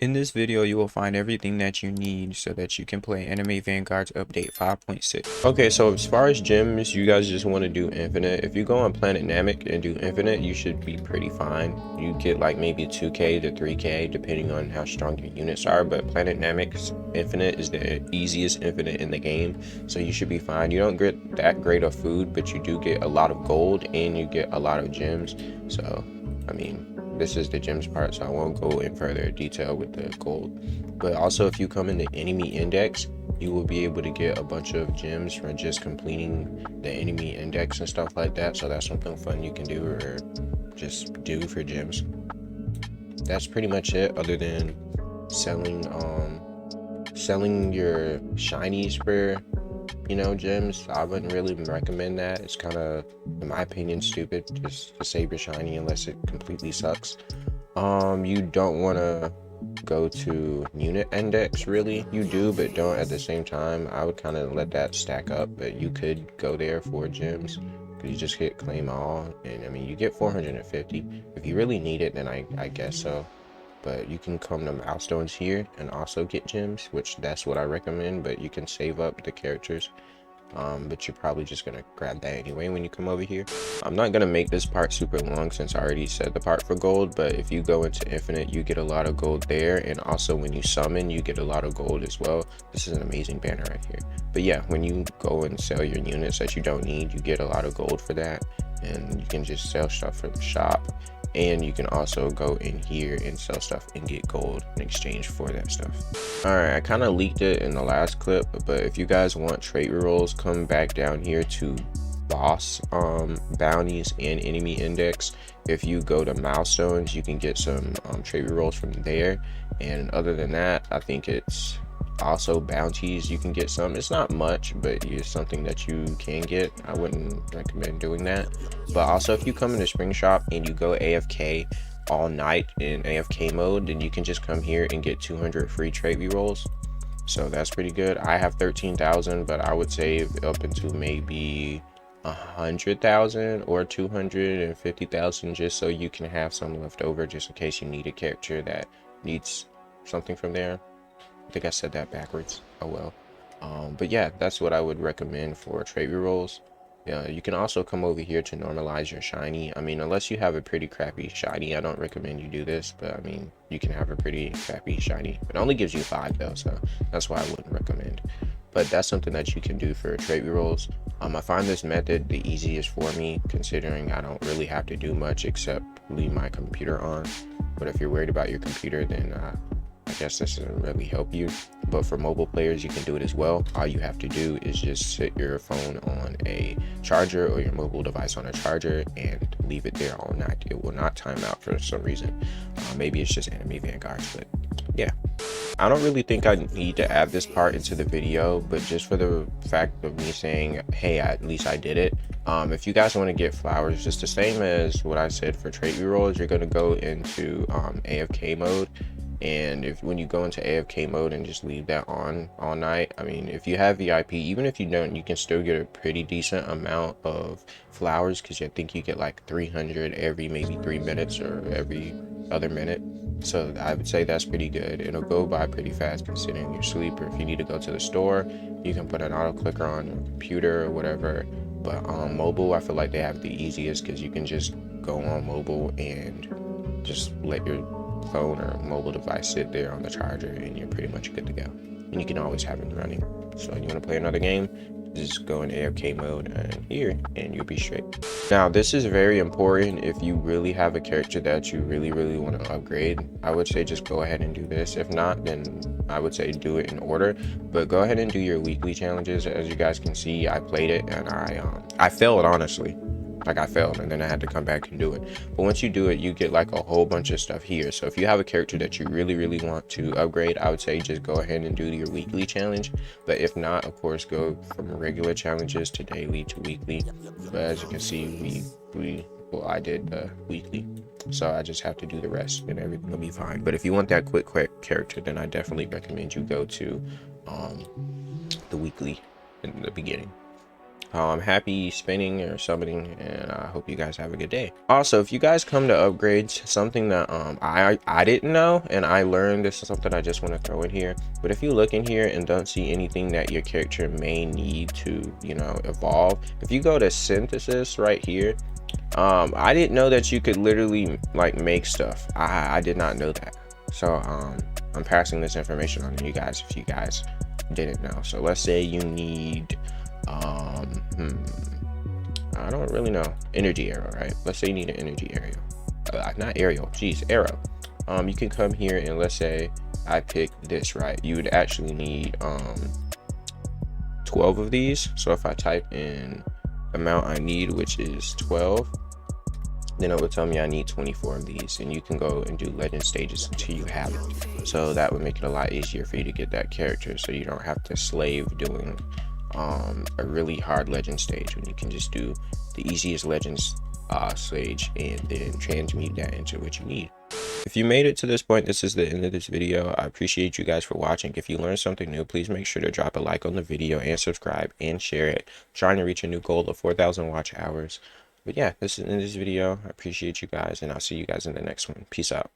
In this video, you will find everything that you need so that you can play Anime Vanguard's update 5.6. Okay, so as far as gems, you guys just want to do infinite. If you go on Planet Namek and do infinite, you should be pretty fine. You get like maybe 2k to 3k depending on how strong your units are, but Planet Namek's infinite is the easiest infinite in the game, so you should be fine. You don't get that great of food, but you do get a lot of gold and you get a lot of gems. So, I mean, this is the gems part, so I won't go in further detail with the gold. But also, if you come in the enemy index, you will be able to get a bunch of gems from just completing the enemy index and stuff like that. So that's something fun you can do or just do for gems. That's pretty much it, other than selling your shinies for gems. I wouldn't really recommend that. It's kind of, in my opinion, stupid just to save your shiny unless it completely sucks. You don't want to go to unit index, really. You do, but don't at the same time. I would kind of let that stack up, but you could go there for gems because you just hit claim all, and I mean, you get 450. If you really need it, then I guess so. But you can come to milestones here and also get gems, which that's what I recommend, but you can save up the characters. But you're probably just gonna grab that anyway when you come over here. I'm not gonna make this part super long since I already said the part for gold, but if you go into infinite, you get a lot of gold there, and also when you summon, you get a lot of gold as well. This is an amazing banner right here. But yeah, when you go and sell your units that you don't need, you get a lot of gold for that, and you can just sell stuff from the shop. And you can also go in here and sell stuff and get gold in exchange for that stuff. All right, I kind of leaked it in the last clip, but if you guys want trait rerolls, come back down here to boss bounties and enemy index. If you go to milestones, you can get some trait rerolls from there. And other than that, I think it's also bounties. You can get some. It's not much, but it's something that you can get. I wouldn't recommend doing that. But also, if you come in the spring shop and you go AFK all night in AFK mode, then you can just come here and get 200 free trait rerolls. So that's pretty good. I have 13,000, but I would save up into maybe 100,000 or 250,000 just so you can have some left over, just in case you need a character that needs something from there. I think I said that backwards. Oh well. But yeah, that's what I would recommend for trait rerolls. Yeah, you can also come over here to normalize your shiny. I mean, unless you have a pretty crappy shiny, I don't recommend you do this, but I mean, you can have a pretty crappy shiny. It only gives you 5 though, so that's why I wouldn't recommend. But that's something that you can do for trait rerolls. I find this method the easiest for me, considering I don't really have to do much except leave my computer on. But if you're worried about your computer, then I guess this doesn't really help you. But for mobile players, you can do it as well. All you have to do is just sit your phone on a charger or your mobile device on a charger and leave it there all night. It will not time out for some reason. Maybe it's just Anime Vanguard, but yeah. I don't really think I need to add this part into the video, but just for the fact of me saying, hey, at least I did it. If you guys want to get flowers, just the same as what I said for trait rerolls, you're going to go into AFK mode. And when you go into AFK mode and just leave that on all night, I mean, if you have VIP, even if you don't, you can still get a pretty decent amount of flowers, because I think you get like 300 every maybe 3 minutes or every other minute. So I would say that's pretty good. It'll go by pretty fast considering you're asleep, or if you need to go to the store, you can put an auto clicker on your computer or whatever. But on mobile, I feel like they have the easiest, because you can just go on mobile and just let your phone or mobile device sit there on the charger and you're pretty much good to go, and you can always have it running. So you want to play another game, just go in AFK mode and here, and you'll be straight. Now this is very important. If you really have a character that you really want to upgrade, I would say just go ahead and do this. If not, then I would say do it in order, but go ahead and do your weekly challenges. As you guys can see, I played it and I failed, honestly. Like, I failed and then I had to come back and do it. But once you do it, you get like a whole bunch of stuff here. So if you have a character that you really want to upgrade, I would say just go ahead and do your weekly challenge. But if not, of course, go from regular challenges to daily to weekly. But as you can see, well, I did weekly, so I just have to do the rest and everything will be fine. But if you want that quick character, then I definitely recommend you go to the weekly in the beginning. Happy spinning or summoning, and I hope you guys have a good day. Also, if you guys come to upgrades, something that I didn't know and I learned, this is something I just want to throw in here, but if you look in here and don't see anything that your character may need to, you know, evolve, if you go to synthesis right here, I didn't know that you could literally like make stuff. I did not know that. So I'm passing this information on to you guys if you guys didn't know. So let's say you need I don't really know, energy arrow, right? Let's say you need an energy arrow, not aerial, geez, arrow. You can come here and let's say I pick this, right? You would actually need 12 of these. So if I type in amount I need, which is 12, then it will tell me I need 24 of these, and you can go and do legend stages until you have it. So that would make it a lot easier for you to get that character, so you don't have to slave doing a really hard legend stage when you can just do the easiest legends stage and then transmute that into what you need. If you made it to this point, this is the end of this video. I appreciate you guys for watching. If you learned something new, please make sure to drop a like on the video and subscribe and share it. I'm trying to reach a new goal of 4,000 watch hours. But yeah, this is the end of this video. I appreciate you guys, and I'll see you guys in the next one. Peace out.